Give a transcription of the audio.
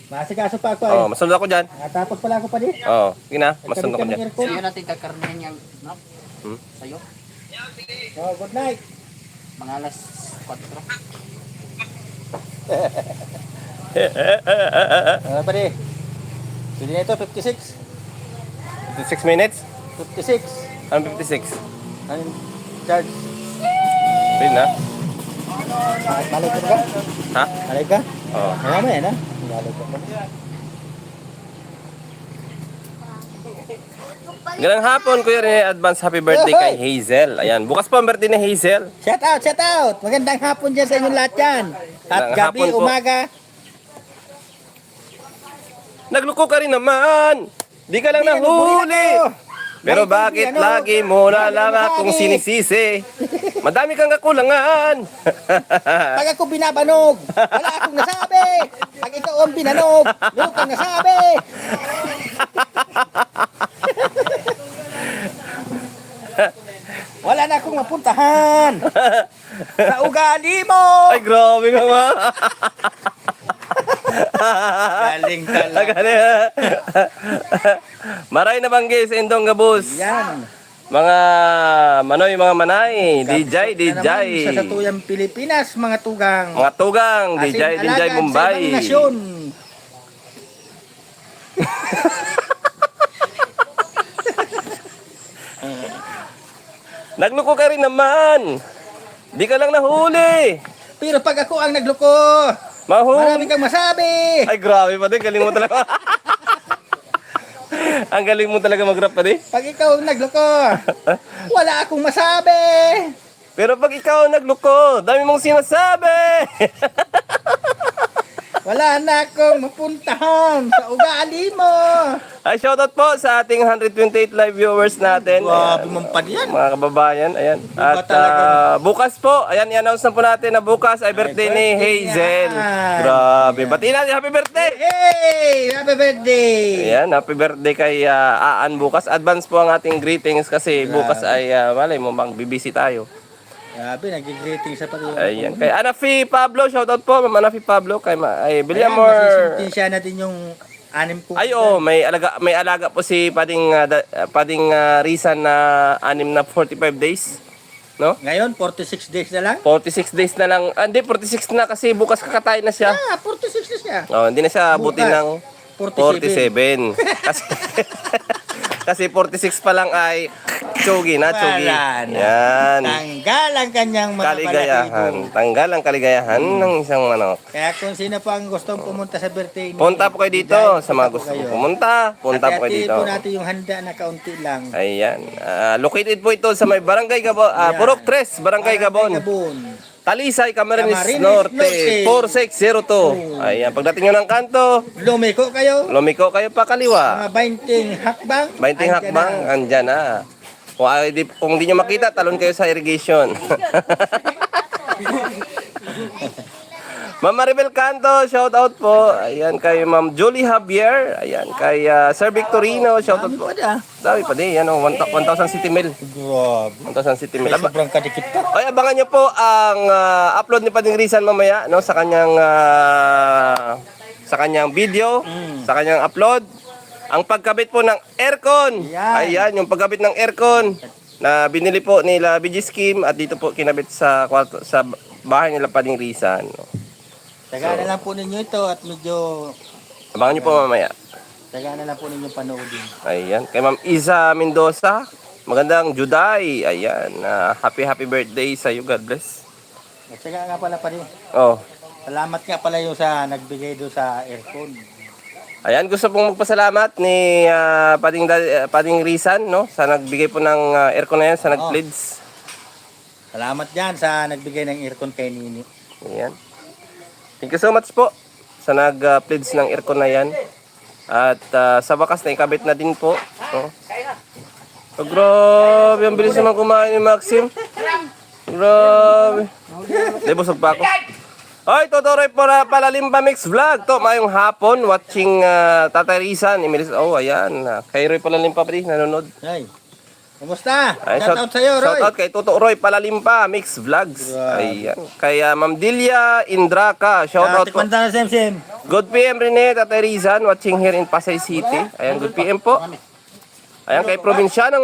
Masikaso pa ako Oh, masunod ako dyan. Natapos pala ako pa din. Oh, sige na, masunod ako dyan. Sa'yo natin kakarnihan yung, no? Sa'yo. Oh, good night. Mga alas 4. Ano pa din? Pili na ito, 56. 56 minutes? 56. Ano 56? Anong charge? Pwede na. Malay ka ba? Ha? Malay ka? Oo. Ano mo yan, ha? Malay ka ba? Ganang hapon, Kuya Rene, advance happy birthday kay Hazel. Ayan, bukas pa ang birthday ni Hazel. Shout out, shout out. Magandang hapon dyan sa inyong lahat yan. At Magandang gabi, hapon po. umaga. Nagluko ka rin naman. Di ka lang nahuli. Pero bakit lagi mo nalaman kung sinisisi? Madami kang kakulangan. Pag ako binabanog, wala akong nasabi. Pag ikaw ang binanog, wala kang nasabi. Wala na akong mapuntahan. Sa ugali mo. Ay, grabe ka ma. Galing talaga. Maray na banggi sa Indong Gabus. Yan. Mga manoy, mga manay. DJ, DJ. Sa satuyang Pilipinas, mga tugang. Mga tugang. DJ, Ating DJ alagad Mumbai. Sa ibang nasyon. Nagluko ka rin naman. Di ka lang nahuli. Pero pag ako ang nagloko, marami kang masabi. Ay, grabe pa din. Galing mo talaga. Ang galing mo talaga mag-rap pa din. Pag ikaw ang nagloko, wala akong masabi. Pero pag ikaw nagluko, dami mong sinasabi. Wala na akong mapuntahan sa ugali mo. Ay, shoutout po sa ating 128 live viewers natin. Grabe Ayan, man pa yan. mga kababayan, ayan. At bukas po, ayan, i-announce na po natin na bukas ay birthday ni Hazel. yan. Grabe. Batiin natin, happy birthday! Hey! Happy birthday! Ayan, happy birthday kay Aan bukas. Advance po ang ating greetings kasi bukas ay, malay mo, magbibisi tayo. Grabe, nag-greeting sa pati. Ayan, kay Anafi Pablo, shoutout po, Ma'am Anafi Pablo, kay Villamor. Masisintin na din yung 6 Ay, may alaga po si Pading Risan na 6 na 45 days. No? Ngayon, 46 days na lang? 46 days na lang. Hindi, 46 na kasi bukas kakatayin na siya. 46 na siya. Oh, hindi na siya abutin Bukas, ng 47. Kasi, kasi 46 pa lang ay tsugi na, tsugi. Wala na. Yan. Tanggal ang kanyang mga Kaligayahan. balahibo. Tanggal ang kaligayahan ng isang manok. Kaya kung sino pa ang gustong pumunta sa birthday ni Punta po kayo dito Diday, sa mga punta po gusto kayo. pumunta. Punta po kayo Hati-hati dito. po natin yung handa na kaunti lang. Ayan. Located po ito sa may Barangay Gabon. Purok 3, Barangay Gabon. Talisay, Camarines Camarines Norte, Norte. 4602. Ayan. Pagdating nyo ng kanto, Lumiko kayo. lumiko kayo pa kaliwa. Mga 20 hakbang. 20 andyan hakbang, na. andyan na. Kung di nyo makita, talon kayo sa irrigation. Ma'am Maribel Canto, shout out po. Ayan, kay Ma'am Julie Javier. Ayan, kay Sir Victorino, shout out po. Dami pa din, yan o, 1,000 city mil. Grabe. 1,000 city mil. Sobrang kadikit ka. Ay, abangan nyo po ang upload ni Pading Rizan mamaya, no, sa kanyang video, sa kanyang upload. Ang pagkabit po ng aircon. Yan. Ayan, yung pagkabit ng aircon na binili po nila BG Scheme at dito po kinabit sa kwarto, sa bahay nila Pading Rizan. No. Taga na lang po ninyo ito at medyo Abangan nyo po mamaya. taga na lang po ninyo panoodin. Ayan, kay Ma'am Isa Mendoza. Magandang Juday. Ayan, happy birthday sa iyo. God bless. At saka nga pala pa rin. Oh. Salamat nga pala yung sa nagbigay doon sa aircon. Ayan, gusto pong magpasalamat ni Pading Rizan, no? Sa nagbigay po ng aircon na yan, sa nag-pleads. Salamat dyan sa nagbigay ng aircon kay Nini. Ayan. Thank you so much po sa nag-pleads ng aircon na yan. At sa wakas na ikabit na din po. No? Oh, grabe, ang bilis naman kumain ni Maxim. Grabe. Di, busog pa ako. Hoy, Totoroy para Palalimpa Mix Vlog. To, mayong hapon, watching Tatay Rizan. Oh, ayan. Kay Roy Palalimpa pa rin, nanonood. Ay, Kumusta? Ay, Shoutout sa'yo, Roy. Shoutout kay Toto Roy Palalimpa, Mix Vlogs. Grabe. Ayan. Kay Ma'am Delia Indraka, shoutout po. Tikman na Sem. Good PM Rene, Tatay Rizan, watching here in Pasay City. Ayan, good PM po. Ayan, kay Provincianong